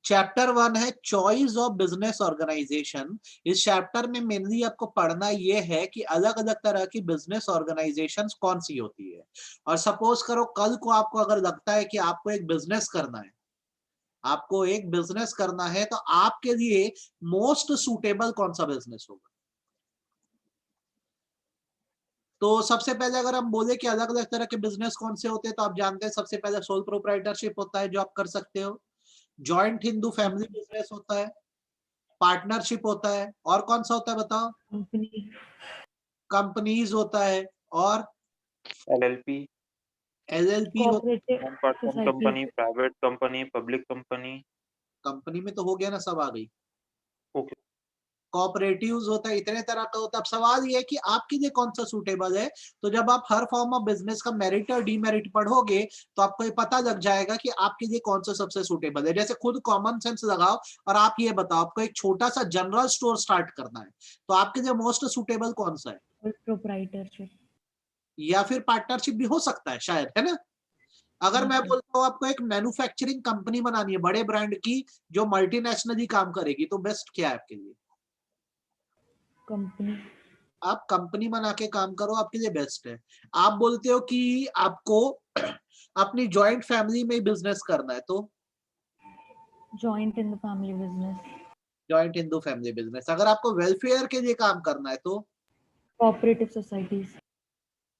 Chapter 1 है choice of business organisation. इस chapter में मेनली आपको पढ़ना ये है कि अलग अलग तरह की बिजनेस ऑर्गेनाइजेशंस कौन सी होती है। और सपोज करो कल को आपको अगर लगता है कि आपको एक बिजनेस करना है, आपको एक बिजनेस करना है, तो आपके लिए मोस्ट सूटेबल कौन सा बिजनेस होगा। तो सबसे पहले अगर हम बोले कि अलग अलग तरह के बिजनेस कौन से होते हैं, तो आप जानते हैं सबसे पहले सोल प्रोप्राइटरशिप होता है जो आप कर सकते हो, जॉइंट हिंदू फैमिली बिजनेस होता है, पार्टनरशिप होता है, और कौन सा होता है बताओ। कंपनी, कंपनीज होता है, और LLP, एलएलपी होता है। Cooperative one person society, company, private company, public company. Company में तो हो गया ना, सब आ गई। ओके, कोऑपरेटिव्स होता है, इतने तरह का होता है। अब सवाल ये है कि आपके लिए कौन सा सूटेबल है। तो जब आप हर फॉर्म ऑफ बिजनेस का मेरिट और डीमेरिट पढ़ोगे तो आपको ये पता लग जाएगा कि आपके लिए कौन सा सबसे सूटेबल है। जैसे खुद कॉमन सेंस लगाओ और आप ये बताओ, आपको एक छोटा सा जनरल स्टोर स्टार्ट करना है, तो आपके लिए मोस्ट सूटेबल कौन सा है। प्रोप्राइटरशिप, या फिर पार्टनरशिप भी हो सकता है शायद, है ना। अगर मैं बोलता हूँ आपको एक मैन्युफैक्चरिंग कंपनी बनानी है बड़े ब्रांड की जो मल्टीनेशनली काम करेगी, तो बेस्ट क्या है आपके लिए। कंपनी, आप कंपनी बना के काम करो, आपके लिए बेस्ट है। आप बोलते हो कि आपको अपनी जॉइंट फैमिली में बिजनेस करना है, तो joint in the family business, joint Hindu family business. अगर आपको वेलफेयर के लिए काम करना है, तो कोऑपरेटिव सोसाइटीज।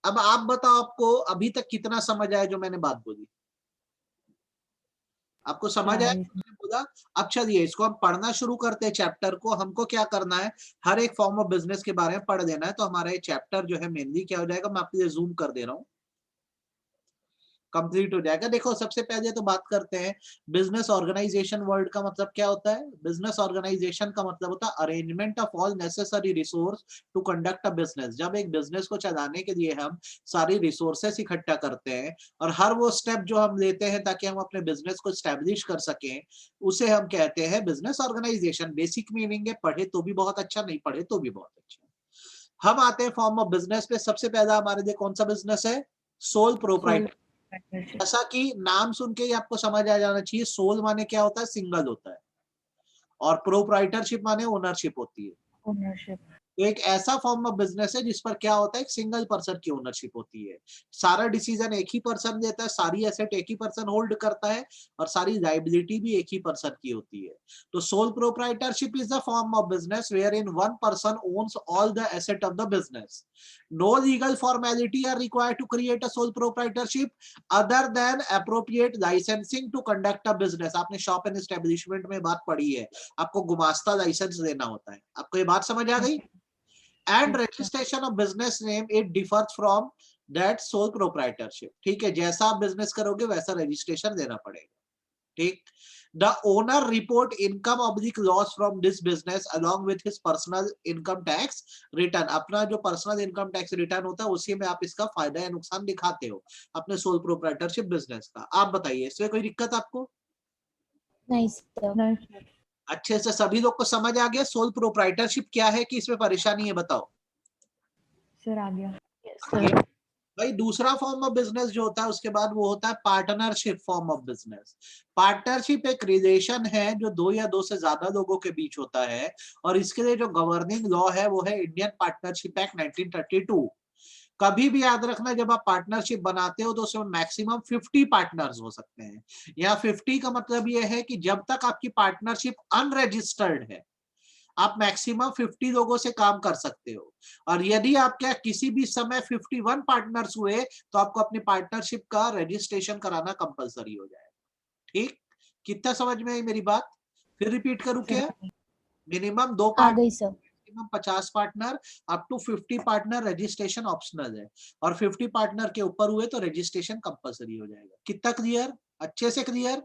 अब आप बताओ आपको अभी तक कितना समझ आया जो मैंने बात बोली। आपको समझ आया जो मैंने बोला। अब चलिए इसको हम पढ़ना शुरू करते हैं चैप्टर को। हमको क्या करना है, हर एक फॉर्म ऑफ बिजनेस के बारे में पढ़ लेना है। तो हमारा ये चैप्टर जो है मेनली क्या हो जाएगा, मैं आपके लिए जूम कर दे रहा हूँ, कंप्लीट हो जाएगा। देखो सबसे पहले तो बात करते हैं बिजनेस ऑर्गेनाइजेशन। वर्ड का मतलब क्या होता है। बिजनेस ऑर्गेनाइजेशन का मतलब होता है arrangement of all necessary resource to conduct a business. जब एक बिजनेस को चलाने के लिए हम सारी रिसोर्सेस इकट्ठा करते हैं और हर वो स्टेप जो हम लेते हैं ताकि हम अपने बिजनेस को स्टैब्लिश कर सकें, उसे हम कहते हैं बिजनेस ऑर्गेनाइजेशन। बेसिक मीनिंग है, पढ़े तो भी बहुत अच्छा, नहीं पढ़े तो भी बहुत अच्छा। हम आते हैं फॉर्म ऑफ बिजनेस पे। सबसे पहला हमारे लिए कौन सा बिजनेस है, सोल प्रोप्राइटर। जैसा कि नाम सुन के ही आपको समझ आ जाना चाहिए, सोल माने क्या होता है, सिंगल होता है, और प्रोप्राइटरशिप माने ओनरशिप होती है। ओनरशिप, तो एक ऐसा फॉर्म ऑफ बिजनेस है जिस पर क्या होता है, एक सिंगल पर्सन की ओनरशिप होती है। सारा डिसीजन एक ही पर्सन लेता है, सारी एसेट एक ही पर्सन होल्ड करता है, और सारी लाइबिलिटी भी एक ही पर्सन की होती है। तो sole proprietorship is the form of business where in one person owns all the asset of the business. No legal formality are required to create a sole proprietorship other than appropriate licensing to conduct a business. आपने shop and establishment में बात पढ़ी है, आपको गुमास्ता licence देना होता है। आपको ये बात समझ आ गई। And registration of business name it differs from that sole proprietorship. ठीक है, जैसा आप बिजनेस करोगे वैसा रजिस्ट्रेशन देना पड़ेगा। ठीक। The owner report income oblique loss from this business along with his personal income tax return. अपना जो पर्सनल इनकम टैक्स रिटर्न होता है उसी में आप इसका फायदा या नुकसान दिखाते हो अपने सोल प्रोप्राइटरशिप बिजनेस का। आप बताइए इसमें कोई दिक्कत आपको। नहीं सर। नहीं अच्छे से सभी लोग को समझ आ गया सोल प्रोप्राइटरशिप क्या है कि इसमें परेशानी है, बताओ। सर, आ गया। ये भाई दूसरा फॉर्म ऑफ बिजनेस जो होता है उसके बाद वो होता है partnership form of business. Partnership एक रिलेशन है जो दो या दो से ज्यादा लोगों के बीच होता है, और इसके लिए जो गवर्निंग लॉ है वो है इंडियन पार्टनरशिप एक्ट 1932। कभी भी याद रखना जब आप पार्टनरशिप बनाते हो तो उसमें मैक्सिमम 50 पार्टनर्स हो सकते हैं। यहाँ 50 का मतलब ये है कि जब तक आपकी पार्टनरशिप अनरजिस्टर्ड है आप मैक्सिमम 50 लोगों से काम कर सकते हो। और यदि आप क्या किसी भी समय 51 पार्टनर्स हुए तो आपको अपनी पार्टनरशिप का रजिस्ट्रेशन कराना कंपलसरी हो जाएगा। ठीक, कितना समझ में आई मेरी बात। फिर रिपीट करूं क्या। मिनिमम 2 आ पार्टनर, गई sir. Maximum 50 partner, up to 50 partner registration optional है, और 50 पार्टनर के ऊपर हुए तो रजिस्ट्रेशन कंपलसरी हो जाएगा। कितना क्लियर, अच्छे से क्लियर।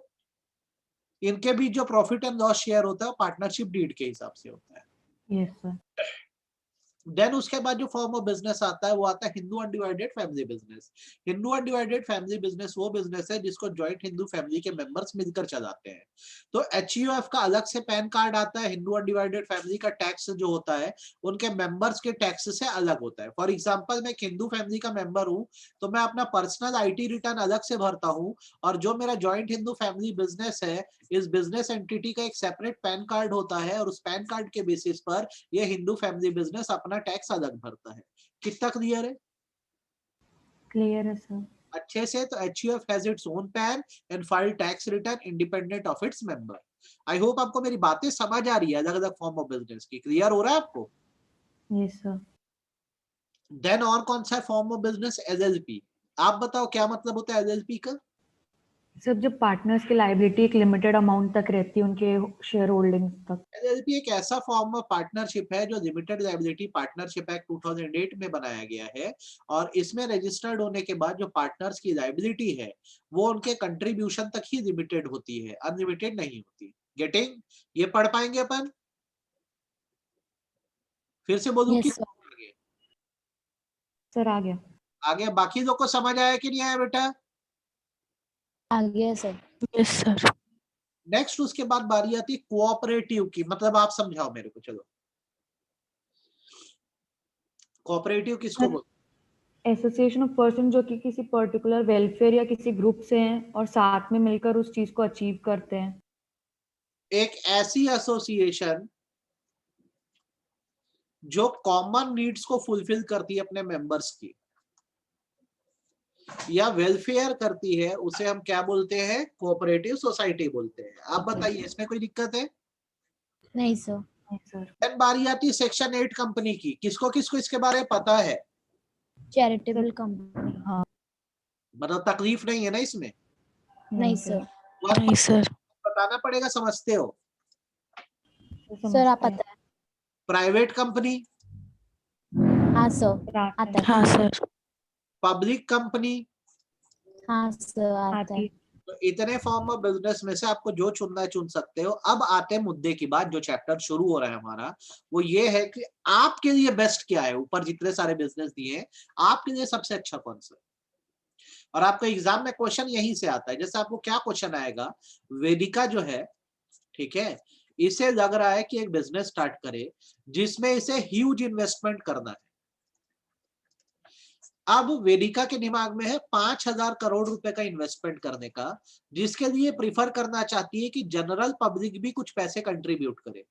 इनके बीच जो प्रॉफिट एंड लॉस शेयर होता है पार्टनरशिप डीड के हिसाब से होता है। Yes sir. देन उसके बाद जो फॉर्म ऑफ बिजनेस आता है वो आता है Hindu undivided family business. Hindu undivided family business वो बिजनेस है जिसको जॉइंट हिंदू फैमिली के मेंबर्स मिलकर चलाते हैं। तो एचयूएफ का अलग से पैन कार्ड आता है, हिंदू अनडिवाइडेड फैमिली का टैक्स जो होता है उनके मेंबर्स के टैक्स से अलग होता है। फॉर एग्जाम्पल मैं एक हिंदू फैमिली का मेंबर हूँ तो मैं अपना पर्सनल आईटी रिटर्न अलग से भरता हूँ, और जो मेरा जॉइंट हिंदू फैमिली बिजनेस है इस बिजनेस एंटिटी का एक सेपरेट पैन कार्ड होता है, और उस पैन कार्ड के बेसिस पर ये हिंदू फैमिली बिजनेस अपना टैक्स अलग भरता है। कितना क्लियर है? क्लियर है सर। अच्छे से। तो HUF has its own pan and file tax return independent of its member. I hope आपको मेरी बातें समझ आ रही है अलग अलग फॉर्म ऑफ बिजनेस की। क्लियर हो रहा है आपको? Yes sir. देन और कौन सा फॉर्म ऑफ बिजनेस? LLP। आप बताओ क्या मतलब होता है LLP का? सब जब पार्टनर्स की लायबिलिटी एक लिमिटेड अमाउंट तक रहती है उनके शेयर होल्डिंग तक। LLP एक ऐसा फॉर्म ऑफ पार्टनरशिप है जो लिमिटेड लायबिलिटी पार्टनरशिप एक्ट 2008 में बनाया गया है, और इसमें रजिस्टर्ड होने के बाद जो पार्टनर्स की लायबिलिटी है वो उनके कंट्रीब्यूशन तक ही लिमिटेड होती है, अनलिमिटेड नहीं होती। गेटिंग? ये पढ़ पाएंगे अपन? फिर से बोलूं कि Yes, sir. सर आ गया। आगे बाकी लोग को समझ आया कि नहीं आया बेटा? आ गया सर। Yes sir. नेक्स्ट उसके बाद बारी आती है कोऑपरेटिव की। मतलब आप समझाओ मेरे को। चलो, कोऑपरेटिव किसको बोलते एसोसिएशन ऑफ पर्सन जो कि किसी पर्टिकुलर वेलफेयर या किसी ग्रुप से हैं और साथ में मिलकर उस चीज को अचीव करते हैं। हैं? एक ऐसी एसोसिएशन जो कॉमन नीड्स को फुलफिल करती है अपने मेंबर्स की या वेलफेयर करती है, उसे हम क्या बोलते हैं? कोऑपरेटिव सोसाइटी बोलते हैं। आप बताइए, इसमें कोई दिक्कत है? नहीं सर। नहीं सर। देन बारी आती है सेक्शन 8 कंपनी की। किसको किसको इसके बारे में पता है? Charitable company. हाँ। मतलब तकलीफ नहीं है ना इसमें? नहीं सर। वो आपको नहीं सर। बताना पड़ेगा, समझते हो? सर आप पता है? प्राइवेट कंपनी, हाँ सर आता है। हाँ सर। Public company. हाँ सर आता है। तो इतने फॉर्म ऑफ बिजनेस में से आपको जो चुनना है चुन सकते हो। अब आते हैं मुद्दे की बात। जो चैप्टर शुरू हो रहा है हमारा वो ये है कि आपके लिए बेस्ट क्या है। ऊपर जितने सारे बिजनेस दिए हैं, आपके लिए सबसे अच्छा कौन सा है? और आपका एग्जाम में क्वेश्चन यहीं से आता है। जैसे आपको क्या क्वेश्चन आएगा, वेदिका जो है, ठीक है, इसे लग रहा है कि एक बिजनेस स्टार्ट करे जिसमें इसे ह्यूज इन्वेस्टमेंट करना है। अब वेदिका के दिमाग में है 5,000 करोड़ रुपए का इन्वेस्टमेंट करने का, जिसके लिए प्रिफर करना चाहती है कि जनरल पब्लिक भी कुछ पैसे कंट्रीब्यूट करे।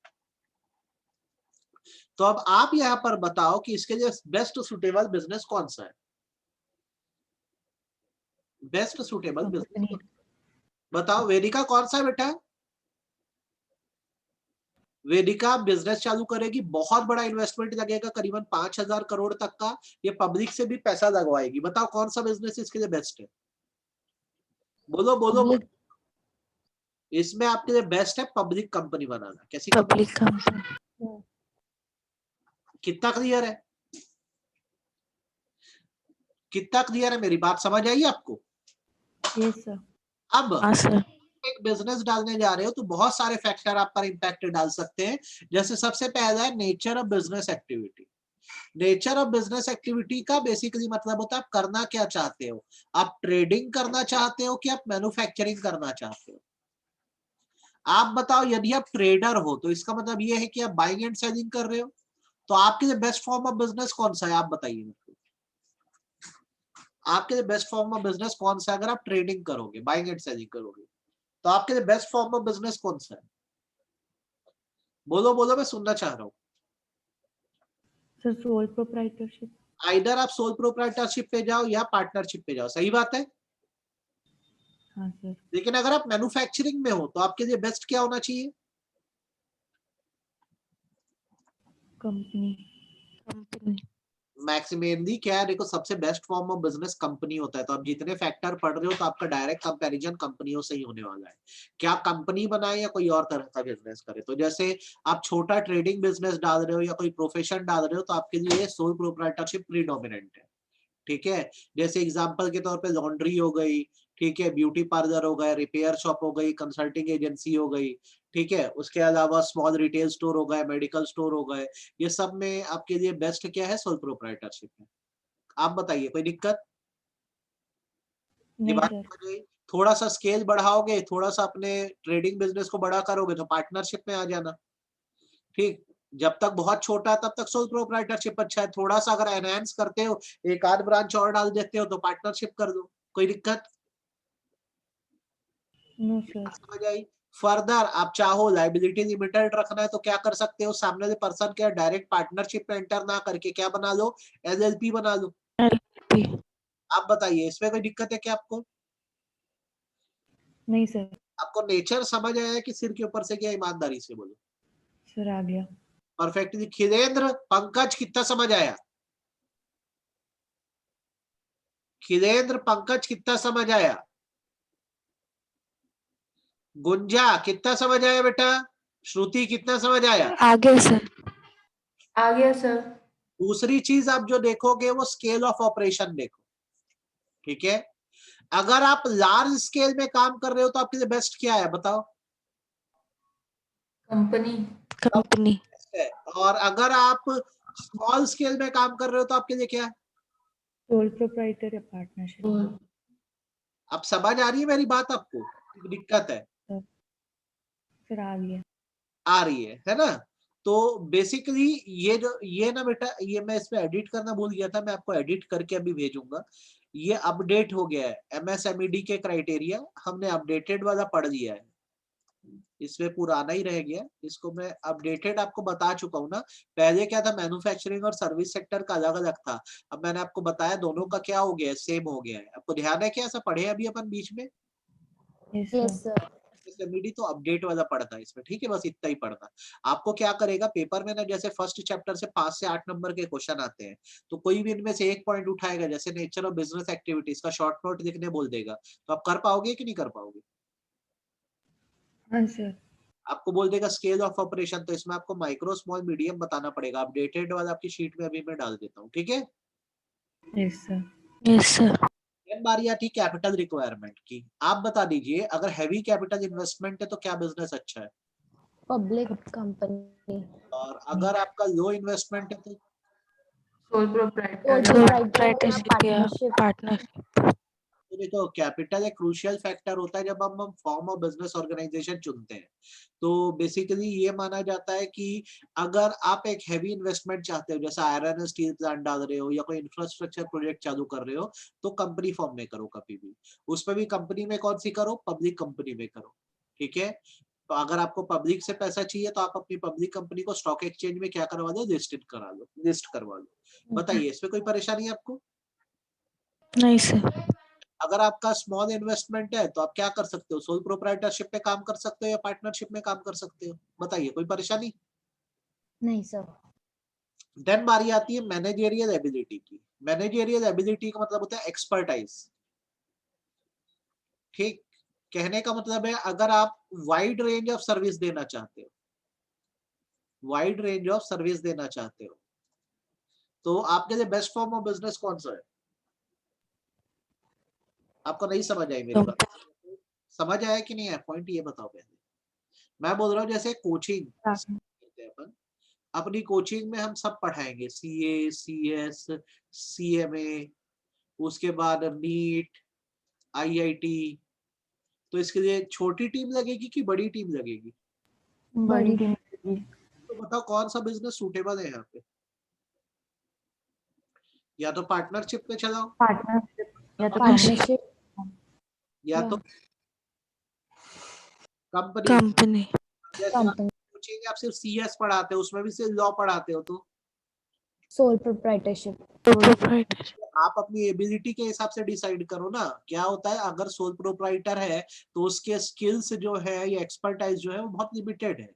तो अब आप यहां पर बताओ कि इसके लिए बेस्ट सुटेबल बिजनेस कौन सा है? बेस्ट सुटेबल बिजनेस बताओ। वेदिका कौन सा है बेटा? वेदिका बिजनेस चालू करेगी, बहुत बड़ा इन्वेस्टमेंट लगेगा करीबन 5,000 करोड़ तक का। ये पब्लिक से भी पैसा लगवाएगी। बताओ कौन सा बिजनेस इसके लिए बेस्ट है? बोलो बोलो। Public- इसमें आपके लिए बेस्ट है पब्लिक कंपनी बनाना। कैसी पब्लिक कंपनी। कितना क्लियर है? कितना क्लियर है? मेरी बात समझ आई आपको? Yes sir. अब हाँ सर। एक बिजनेस डालने जा रहे हो तो बहुत सारे फैक्टर आप पर इंपैक्ट डाल सकते हैं। जैसे सबसे पहला है nature of business activity. Nature of business activity का बेसिकली मतलब होता है आप करना क्या चाहते हो। आप ट्रेडिंग करना चाहते हो कि आप मैन्युफैक्चरिंग करना चाहते हो? आप बताओ। यदि आप ट्रेडर हो तो इसका मतलब ये है कि आप बाइंग एंड सेलिंग कर रहे हो। तो आपके लिए बेस्ट फॉर्म ऑफ बिजनेस कौन सा है? आप बताइए मेरे को। आपके लिए बेस्ट फॉर्म ऑफ बिजनेस कौन सा है? अगर आप ट्रेडिंग करोगे, बाइंग एंड सेलिंग करोगे, तो आपके लिए बेस्ट फॉर्म ऑफ बिजनेस कौन सा है? बोलो बोलो, मैं सुनना चाह रहा हूँ। Sir sole proprietorship. आइदर आप सोल प्रोप्राइटरशिप पे जाओ या पार्टनरशिप पे जाओ, सही बात है। हाँ सर। लेकिन अगर आप मैन्युफैक्चरिंग में हो तो आपके लिए बेस्ट क्या होना चाहिए? कंपनी। कंपनी। मैक्सिमली क्या है, देखो सबसे best form of business company होता है। तो आप जितने फैक्टर पढ़ रहे हो तो आपका डायरेक्ट कंपैरिजन कंपनियों से ही होने वाला है। क्या कंपनी बनाए या कोई और तरह का बिजनेस करे। तो जैसे आप छोटा ट्रेडिंग बिजनेस डाल रहे हो या कोई प्रोफेशन डाल रहे हो तो आपके लिए सोल प्रोप्राइटरशिप प्रीडोमिनेंट है। ठीक है, जैसे एग्जांपल के तौर पे लॉन्ड्री हो गई, ठीक है, ब्यूटी पार्लर हो गए, रिपेयर शॉप हो गई, कंसल्टिंग एजेंसी हो गई, ठीक है, उसके अलावा स्मॉल रिटेल स्टोर हो गए, मेडिकल स्टोर हो गए, ये सब में आपके लिए बेस्ट क्या है? सोल प्रोप्राइटरशिप में। आप बताइए, कोई दिक्कत? ये नहीं बात सर। समझ गई? थोड़ा सा स्केल बढ़ाओगे, थोड़ा सा अपने ट्रेडिंग बिजनेस को बड़ा करोगे तो पार्टनरशिप में आ जाना। ठीक, जब तक बहुत छोटा है तब तक सोल प्रोप्राइटरशिप अच्छा है, थोड़ा सा अगर एनहांस करते हो, एक आध ब्रांच और डाल देते हो तो पार्टनरशिप कर दो, कोई दिक्कत? No sir. समझ आई? फर्दर आप चाहो लाइबिलिटी लिमिटेड रखना है तो क्या कर सकते हो? सामने वाले पर्सन के डायरेक्ट पार्टनरशिप में एंटर ना करके क्या बना लो? एलएलपी बना लो। LP आप बताइए, इसमें कोई दिक्कत है क्या आपको? नहीं सर। आपको नेचर समझ आया कि सिर के ऊपर से क्या? ईमानदारी से बोलो। सर आ गया। परफेक्टली। खिलेंद्र, पंकज कितना समझ आया? खिलेंद्र, पंकज कितना समझ आया? गुंजा कितना समझ आया बेटा? श्रुति कितना समझ आया? आ गया सर। आ गया सर। दूसरी चीज आप जो देखोगे वो स्केल ऑफ ऑपरेशन देखो, ठीक है? अगर आप लार्ज स्केल में काम कर रहे हो तो आपके लिए बेस्ट क्या है बताओ? कंपनी। कंपनी है। और अगर आप स्मॉल स्केल में काम कर रहे हो तो आपके लिए क्या है? सोल प्रोप्राइटर या पार्टनरशिप। अब समझ आ रही है मेरी बात आपको? दिक्कत है? सर आ गया। आ रही है ना? तो बेसिकली ये ना बेटा, ये मैं इसमें एडिट करना भूल गया था, मैं आपको एडिट करके अभी भेजूंगा। ये अपडेट हो गया है, एमएसएमईडी के क्राइटेरिया हमने अपडेटेड वाला पढ़ लिया है, इसमें पुराना ही रह गया, इसको मैं अपडेटेड आपको बता चुका हूँ ना। पहले क्या था, मैन्युफैक्चरिंग और सर्विस सेक्टर का अलग अलग था, अब मैंने आपको बताया दोनों का क्या हो गया है, सेम हो गया है। आपको ध्यान है क्या ऐसा पढ़े अभी अपन बीच में? Yes yes sir. Sir. MED तो अपडेट वाला पढ़ता है इसमें, ठीक है, बस इतना ही पढ़ना। आपको क्या करेगा पेपर में ना, जैसे फर्स्ट चैप्टर से 5 से 8 नंबर के क्वेश्चन आते हैं, तो कोई भी इनमें से एक पॉइंट उठाएगा, जैसे नेचर ऑफ बिजनेस एक्टिविटीज का शॉर्ट नोट लिखने बोल देगा, तो आप कर पाओगे कि नहीं कर पाओगे? हाँ सर। आपको बोल देगा स्केल ऑफ ऑपरेशन, तो इसमें आपको माइक्रो स्मॉल मीडियम बताना पड़ेगा। अपडेटेड वाला आपकी शीट में अभी मैं डाल देता हूँ, ठीक है? Yes sir. Yes sir. बारी आती कैपिटल रिक्वायरमेंट की। आप बता दीजिए, अगर हैवी कैपिटल इन्वेस्टमेंट है तो क्या बिजनेस अच्छा है? Public company. और अगर आपका लो इन्वेस्टमेंट है तो? Sole sole proprietor. प्रोप्राइटर या प्रोप्राइटरशिप या पार्टनरशिप। पार्टनरशिप। तो देखो, कैपिटल एक क्रूशियल फैक्टर होता है जब हम फॉर्म ऑफ बिजनेस ऑर्गेनाइजेशन चुनते हैं। तो बेसिकली ये माना जाता है कि अगर आप एक हैवी इन्वेस्टमेंट चाहते हो, जैसे आयरन एंड स्टील प्लांट डाल रहे हो या कोई इंफ्रास्ट्रक्चर प्रोजेक्ट चालू कर रहे हो, तो कंपनी फॉर्म में करो कभी भी। उसमें भी कंपनी में कौन सी करो? पब्लिक कंपनी में करो, ठीक है? तो अगर आपको पब्लिक से पैसा चाहिए तो आप अपनी पब्लिक कंपनी को स्टॉक एक्सचेंज में क्या करवा लो? लिस्टेड करा लो, लिस्ट करवा लो। बताइए, इसमें कोई परेशानी है आपको? नहीं सर। अगर आपका स्मॉल इन्वेस्टमेंट है तो आप क्या कर सकते हो? सोल प्रोप्राइटरशिप में काम कर सकते हो या पार्टनरशिप में काम कर सकते हो? बताइए, कोई परेशानी? नहीं सर। देन बारी आती है मैनेजेरियल एबिलिटी की। मैनेजेरियल एबिलिटी का मतलब होता है एक्सपर्टाइज, ठीक? कहने का मतलब है अगर आप वाइड रेंज ऑफ सर्विस देना चाहते हो, वाइड रेंज ऑफ सर्विस देना चाहते हो, तो आपके लिए बेस्ट फॉर्म ऑफ बिजनेस कौन सा है? आपको नहीं समझ आई मेरी बात? समझ आया कि नहीं है? पॉइंट ये बताओ पहले। मैं बोल रहा हूँ जैसे कोचिंग करते हैं अपन, अपनी कोचिंग में हम सब पढ़ाएंगे, सीए, सीएस, सीएमए, उसके बाद नीट, आईआईटी। तो इसके लिए छोटी टीम लगेगी कि बड़ी टीम लगेगी? बड़ी टीम। तो बताओ कौन सा बिजनेस सूटेबल है यहाँ पे? या तो पार्टनरशिप पे चलाओ, पार्टनरशिप या तो पार्टनरशिप। या तो कंपनी। कंपनी। जैसे आप कंपनी। कोचिंग आप सिर्फ सीएस पढ़ाते हो, उसमें भी सिर्फ लॉ पढ़ाते हो, तो सोल प्रोप्राइटरशिप। प्रोप्राइटरशिप। आप अपनी एबिलिटी के हिसाब से डिसाइड करो ना। क्या होता है, अगर सोल प्रोप्राइटर है तो उसके स्किल्स जो है या एक्सपर्टाइज जो है वो बहुत लिमिटेड है,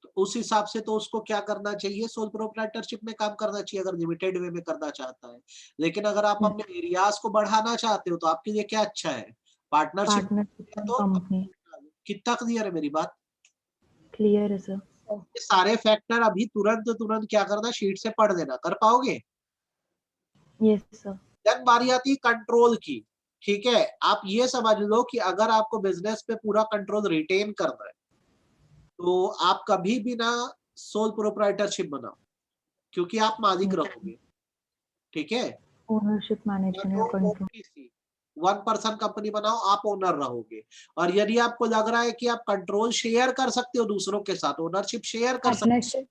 तो उस हिसाब से तो उसको क्या करना चाहिए? सोल प्रोप्राइटरशिप में काम करना चाहिए अगर लिमिटेड वे में करना चाहता है। लेकिन अगर आप अपने एरियाज को बढ़ाना चाहते हो तो आपके लिए क्या अच्छा है? पार्टनरशिप। पार्टनरशिप तो कंपनी। कितना क्लियर है मेरी बात? क्लियर है सर। ये सारे फैक्टर अभी तुरंत तुरंत क्या करना, शीट से पढ़ लेना। कर पाओगे? Yes sir. देन बारी आती है कंट्रोल की, ठीक है, आप ये समझ लो कि अगर आपको बिजनेस पे पूरा कंट्रोल रिटेन करना है तो आप कभी भी ना सोल प्रोप्राइटरशिप बनाओ, क्योंकि आप मालिक रहोगे। ठीक है, ओनरशिप मैनेजमेंट और कंट्रोल। वन पर्सन कंपनी बनाओ, आप ओनर रहोगे। और यदि आपको लग रहा है कि आप कंट्रोल शेयर कर सकते हो दूसरों के साथ, ओनरशिप शेयर कर सकते पार्टनरशिप। हो,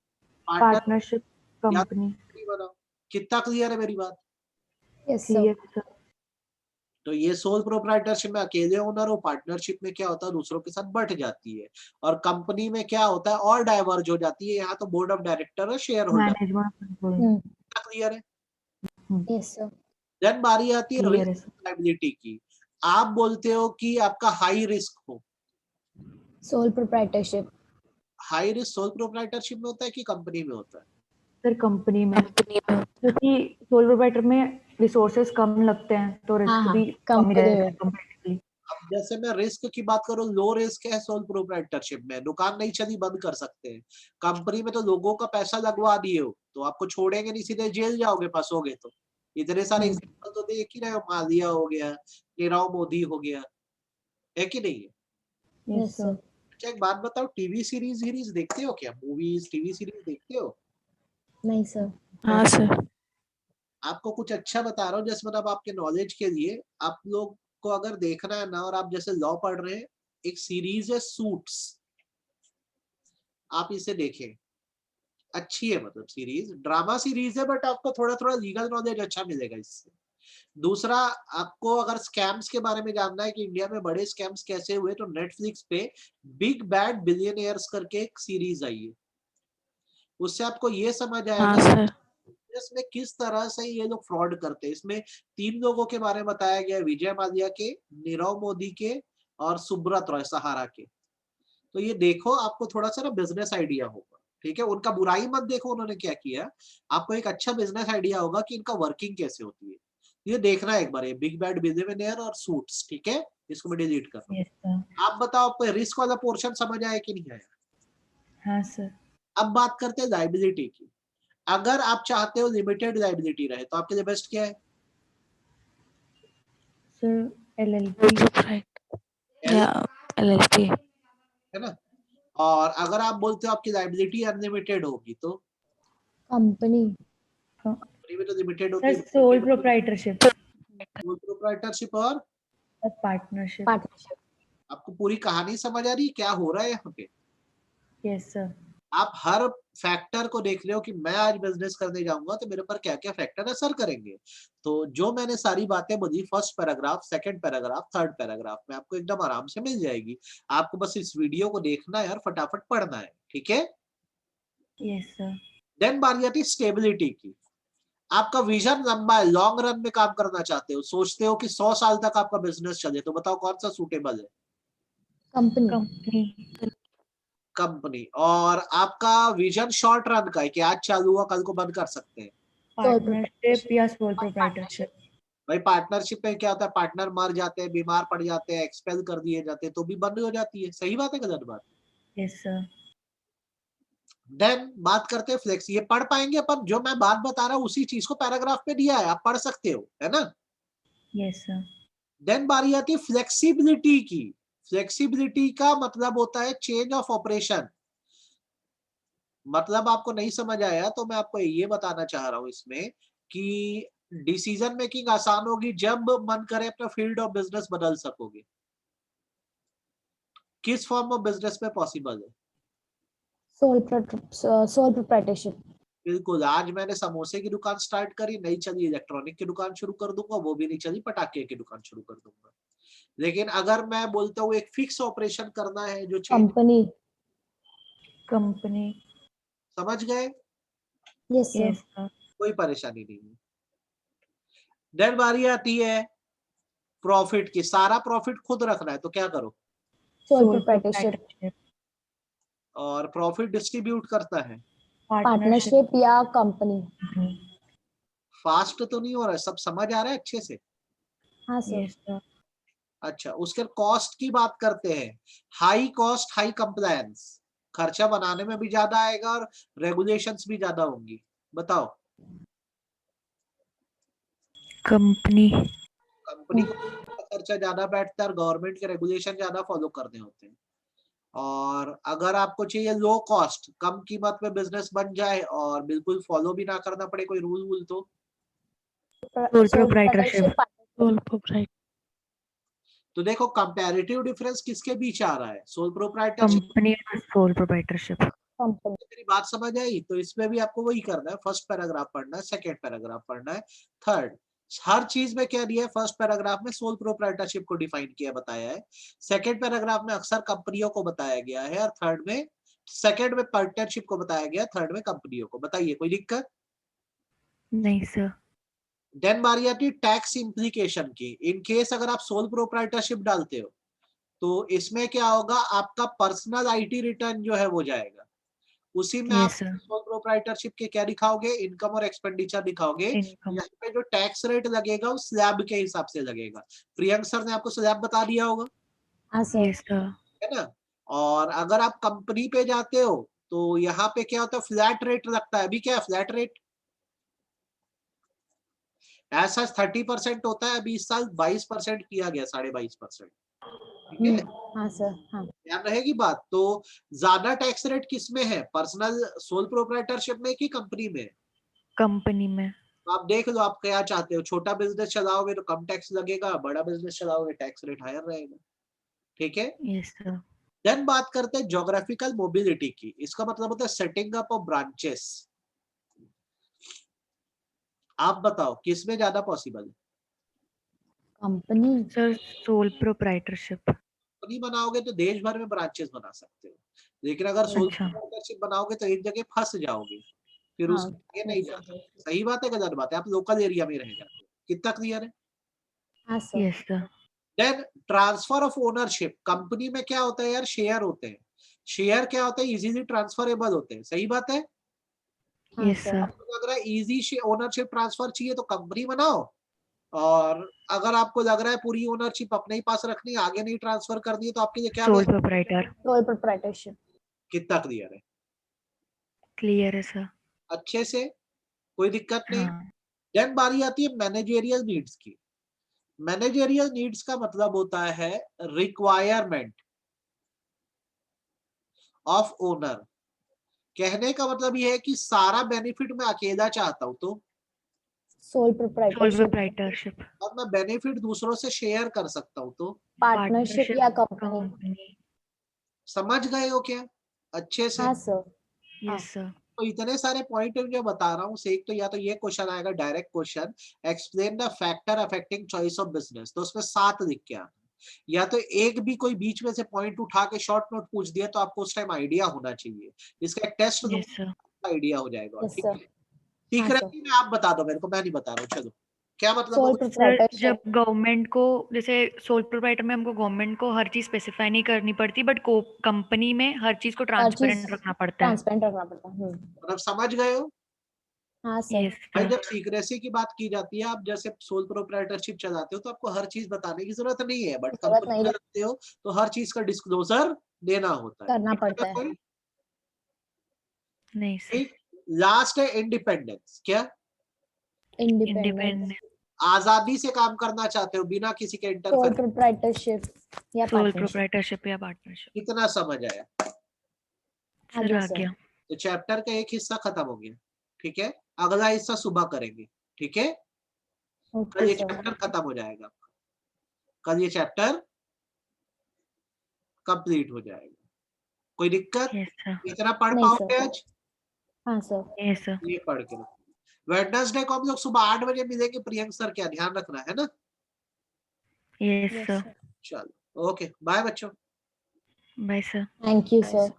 पार्टनर पार्टनरशिप कंपनी। बनाओ। कितना क्लियर है मेरी बात? Yes sir. Yes sir. तो ये सोल प्रोप्राइटरशिप में अकेले ओनर हो, पार्टनरशिप में क्या होता है दूसरों के साथ बट जाती है, और कंपनी में क्या होता है और डाइवर्ज हो जाती है। यहाँ तो बोर्ड ऑफ डायरेक्टर और share holder. Management control. Clear है? Yes sir. देन बारी आती है क्लियर है रिस्क सर। लायबिलिटी की। आप बोलते हो कि आपका हाई रिस्क हो। Sole proprietorship. High risk sole proprietorship में होता है कि कंपनी में होता है? सर कंपनी में, क्योंकि सोल प्रोप्राइटर में रिसोर्सेज कम लगते हैं तो हाँ, रिस्क हाँ, भी कम कंपनी रहता है में। कंपैरेटिवली। अब जैसे मैं रिस्क की बात करूं, लो रिस्क है सोल प्रोप्राइटरशिप में, दुकान नहीं चली बंद कर सकते हैं। कंपनी में तो लोगों का पैसा लगवा दिए हो तो आपको छोड़ेंगे नहीं, सीधे जेल जाओगे फंसोगे तो। इतने सारे एग्जाम्पल तो देख ही रहे हो, मालिया हो गया, नीरव मोदी हो गया, है कि नहीं है? Yes sir. अच्छा एक बात बताओ, टीवी सीरीज देखते हो क्या? मूवीज टीवी सीरीज देखते हो? नहीं सर। हाँ सर। आपको कुछ अच्छा बता रहा हूँ, जैसे मतलब आपके नॉलेज के लिए, आप लोग को अगर देखना है ना, और आप जैसे लॉ पढ़ रहे हैं, एक सीरीज है सूट्स, आप इसे देखें, अच्छी है, मतलब सीरीज ड्रामा सीरीज है, बट आपको थोड़ा थोड़ा लीगल नॉलेज अच्छा मिलेगा इससे। दूसरा, आपको अगर स्कैम्स के बारे में जानना है कि इंडिया में बड़े स्कैम्स कैसे हुए, तो नेटफ्लिक्स पे बिग बैड बिलियनियर्स करके एक सीरीज आई है, उससे आपको ये समझ हाँ आएगा सर। इसमें किस तरह से ये लोग फ्रॉड करते हैं। इसमें 3 लोगों के बारे में बताया गया है, विजय माल्या के, नीरव मोदी के और सुब्रत रॉय सहारा के। तो ये देखो, आपको थोड़ा सा ना बिजनेस आइडिया होगा। ठीक है, उनका बुराई मत देखो उन्होंने क्या किया, आपको एक अच्छा बिजनेस आइडिया होगा कि इनका वर्किंग कैसे होती है। ये देखना एक बार, ये बिग बैड बिलियनियर और सूट्स। ठीक है, इसको मैं डिलीट कर रहा यस सर। हूं। आप बताओ, आपको रिस्क वाला पोर्शन समझ आया कि नहीं आया? हाँ सर। अब बात करते हैं लायबिलिटी की। अगर आप चाहते हो लिमिटेड लायबिलिटी रहे तो आपके लिए बेस्ट क्या है? Sir LLP। प्रोप्राइट या LLP। है ना? और अगर आप बोलते हो आपकी लायबिलिटी अनलिमिटेड होगी तो कंपनी। कंपनी में तो लिमिटेड होती सर है। सोल प्रोप्राइटरशिप प्रोप्राइटरशिप और और पार्टनरशिप। पार्टनरशिप। आपको पूरी कहानी समझ आ रही है क्या हो रहा है यहाँ पे? Yes sir. आप हर फैक्टर को देख रहे हो कि मैं आज बिजनेस करने जाऊंगा तो मेरे पर क्या क्या फैक्टर असर करेंगे। तो जो मैंने सारी बातें बोली, first paragraph, second paragraph, third paragraph में आपको एकदम आराम से मिल जाएगी। आपको बस इस वीडियो को देखना है और फटाफट पढ़ना है। ठीक है? Yes sir. देन बारी आती है स्टेबिलिटी की। आपका विजन लंबा है, लॉन्ग रन में काम करना चाहते हो, सोचते हो कि 100 साल तक आपका बिजनेस चले, तो बताओ कौन सा सूटेबल है? कंपनी। कंपनी। कंपनी। और आपका विजन शॉर्ट रन का है कि आज चालू हुआ कल को बंद कर सकते हैं। पार्टनरशिप या सोल प्रोप्राइटरशिप। भाई पार्टनरशिप में क्या होता है, पार्टनर मर जाते हैं, बीमार पड़ जाते हैं, एक्सपेल कर दिए जाते हैं, तो भी बंद हो जाती है। सही बात है गलत बात? Yes sir. देन बात करते हैं फ्लेक्स। ये पढ़ पाएंगे अपन, जो मैं बात बता रहा हूँ उसी चीज को पैराग्राफ में दिया है, आप पढ़ सकते हो, है ना? Yes sir. देन बारी आती है फ्लेक्सिबिलिटी की। फ्लेक्सिबिलिटी का मतलब होता है चेंज ऑफ ऑपरेशन। मतलब आपको नहीं समझ आया तो मैं आपको ये बताना चाह रहा हूं इसमें कि डिसीजन मेकिंग आसान होगी जब मन करे अपना फील्ड ऑफ बिजनेस बदल सकोगे। किस फॉर्म ऑफ बिजनेस में पॉसिबल है? Sole proprietorship. बिल्कुल। आज मैंने समोसे की दुकान स्टार्ट करी, नहीं चली, इलेक्ट्रॉनिक की दुकान शुरू कर दूंगा, वो भी नहीं चली, पटाखे की दुकान शुरू कर दूंगा। लेकिन अगर मैं बोलता हूँ एक फिक्स ऑपरेशन करना है जो चेंज, कंपनी। कंपनी। समझ गए? Yes sir. Yes sir. कोई परेशानी नहीं है। देन बारी आती है प्रॉफिट की। सारा प्रॉफिट खुद रखना है तो क्या करो? Sole sole proprietorship. प्रोप्राइटरशिप। और प्रॉफिट डिस्ट्रीब्यूट करता है। पार्टनरशिप। पार्टनरशिप या कंपनी। फास्ट तो नहीं हो रहा है, सब समझ आ रहा है अच्छे से? हाँ सर। Yes sir. अच्छा, उसके कॉस्ट की बात करते हैं। हाई कॉस्ट हाई कंप्लायंस, खर्चा बनाने में भी ज्यादा आएगा और रेगुलेशंस भी ज्यादा होंगी। बताओ। कंपनी। कंपनी को खर्चा ज्यादा बैठता है और गवर्नमेंट के रेगुलेशन ज्यादा फॉलो करने होते हैं। और अगर आपको चाहिए लो कॉस्ट, कम कीमत में बिजनेस बन जाए और बिल्कुल फॉलो भी ना करना पड़े कोई रूल वूल, तो Sole proprietorship. Sole proprietor. तो देखो कंपैरेटिव डिफरेंस किसके बीच आ रहा है, sole proprietorship. Company with sole proprietorship. company, मेरी बात समझ आई? तो इसमें भी आपको वही करना है, फर्स्ट पैराग्राफ पढ़ना है, सेकंड पैराग्राफ पढ़ना है, थर्ड, हर चीज में क्या दिया है, फर्स्ट पैराग्राफ में सोल प्रोप्राइटरशिप को डिफाइन किया बताया है, सेकंड पैराग्राफ में अक्सर कंपनियों को बताया गया है, और थर्ड में, सेकंड में पार्टनरशिप को बताया गया, थर्ड में कंपनियों को। बताइए कोई दिक्कत? नहीं सर। देन बारी आती है टैक्स इम्प्लीकेशन की। इन केस अगर आप सोल प्रोप्राइटरशिप डालते हो तो इसमें क्या होगा, आपका पर्सनल आईटी रिटर्न जो है वो जाएगा, उसी में आप Yes sir. सोल प्रोप्राइटरशिप के क्या दिखाओगे, इनकम और एक्सपेंडिचर दिखाओगे। Income. यहाँ पे जो टैक्स रेट लगेगा वो स्लैब के हिसाब से लगेगा। प्रियंक सर ने आपको स्लैब बता दिया होगा, हाँ सर, Yes sir. है ना। और अगर आप कंपनी पे जाते हो तो यहाँ पे क्या होता है, फ्लैट रेट लगता है। अभी क्या है फ्लैट रेट, ऐसा 30% होता है, अभी इस साल 22% किया गया, 22.5%। ठीक है, हाँ सर, हाँ ध्यान रहेगी बात। तो ज्यादा टैक्स रेट किसमें है, पर्सनल सोल प्रोप्राइटरशिप में कि कंपनी में? Company में। तो आप देख लो आप क्या चाहते हो, छोटा बिजनेस चलाओगे तो कम टैक्स लगेगा, बड़ा बिजनेस चलाओगे टैक्स रेट हायर रहेगा। ठीक है, Yes sir. देन बात करते हैं ज्योग्राफिकल मोबिलिटी की। इसका मतलब होता है सेटिंग अप ऑफ ब्रांचेस। आप बताओ किसमें ज्यादा पॉसिबल है? Company, Sir, sole proprietorship. Company बनाओगे तो देश भर में ब्रांचेस बना सकते हो, लेकिन अगर सोल अच्छा। प्रोप्राइटरशिप बनाओगे तो एक जगह फंस जाओगे, फिर हाँ, उसके आगे नहीं जा सकते। सही बात है गलत बात है? आप लोकल एरिया में रह जाते हो। कितना क्लियर है? हाँ sir, Yes sir. Then transfer of ownership. Company में क्या होता है यार, शेयर होते हैं। शेयर क्या होता है, इजीली ट्रांसफरेबल होते हैं। सही बात है? हाँ Yes सर, sir. आपको लग रहा है इजी ओनरशिप ट्रांसफर चाहिए तो कंपनी बनाओ, और अगर आपको लग रहा है पूरी ओनरशिप अपने ही पास रखनी है, आगे नहीं ट्रांसफर करनी है, तो आपके लिए क्या Sole best? proprietor. Sole proprietorship, कितना क्लियर है? Clear है sir. अच्छे से, कोई दिक्कत नहीं। हाँ। देन बारी आती है मैनेजेरियल नीड्स की। मैनेजेरियल नीड्स का मतलब होता है रिक्वायरमेंट ऑफ ओनर। कहने का मतलब ये है कि सारा बेनिफिट मैं अकेला चाहता हूं तो, सोल Sole प्रोप्राइटरशिप, proprietorship. और मैं बेनिफिट दूसरों से शेयर कर सकता हूं तो। पार्टनरशिप या कंपनी, company. समझ गए हो क्या अच्छे से? हाँ सर, Yes sir. तो इतने सारे पॉइंट जो बता रहा हूँ, से एक तो या तो ये क्वेश्चन आएगा direct question, explain the factor affecting choice of business, तो उसमें 7 लिख के आना। या तो एक भी कोई बीच में से पॉइंट उठा के शॉर्ट नोट पूछ दिया तो आपको उस टाइम आइडिया होना चाहिए। इसका एक टेस्ट Yes sir. आइडिया हो जाएगा। यस ठीक सर, है, सीख हाँ, रहे सर। हैं कि आप बता दो मेरे को, मैं नहीं बता रहा हूँ। चलो क्या मतलब सोल होगा? सर प्रोप्राइटरशिप, जब गवर्नमेंट को, जैसे सोल प्रोप्राइटर में हमको गवर्नमेंट को हर चीज स्पेसिफाई नहीं करनी पड़ती, बट कंपनी में हर चीज को हर चीज ट्रांसपेरेंट रखना पड़ता है। ट्रांसपेरेंट रखना पड़ता है। मतलब समझ गए हो? हाँ सर, यस भाई सर। जब सीक्रेसी की बात की जाती है, आप जैसे सोल प्रोप्राइटरशिप चलाते हो तो आपको हर चीज बताने की जरूरत नहीं है, बट जरूरत कंपनी नहीं में है, रखते हो तो हर चीज का डिस्क्लोजर देना होता है। करना पड़ता है। कोई? नहीं सर। ठीक, लास्ट है इंडिपेंडेंस। क्या? Independent, independent. आजादी से काम करना चाहते हो बिना किसी के सोल इंटरफेरेंस। प्रोप्राइटरशिप या सोल पार्टनरशिप, प्रोप्राइटरशिप या पार्टनरशिप। कितना समझ आया? हाँ सर जी आ सर, गया। तो चैप्टर का एक हिस्सा खत्म हो गया। ठीक है, अगला हिस्सा सुबह करेंगे। ठीक है, कल ओके ये सर, चैप्टर खत्म हो जाएगा, कल ये चैप्टर कंप्लीट हो जाएगा। कोई दिक्कत? Yes sir. इतना पढ़ नहीं पाओगे सर, आज? हाँ सर, यस सर। ये पढ़ के रखो। वेडनेसडे को हम लोग सुबह 8 बजे मिलेंगे। प्रियंक सर क्या ध्यान रखना है ना? Yes yes sir. सर, चलो ओके, बाय बच्चों। Bye sir. Thank you sir.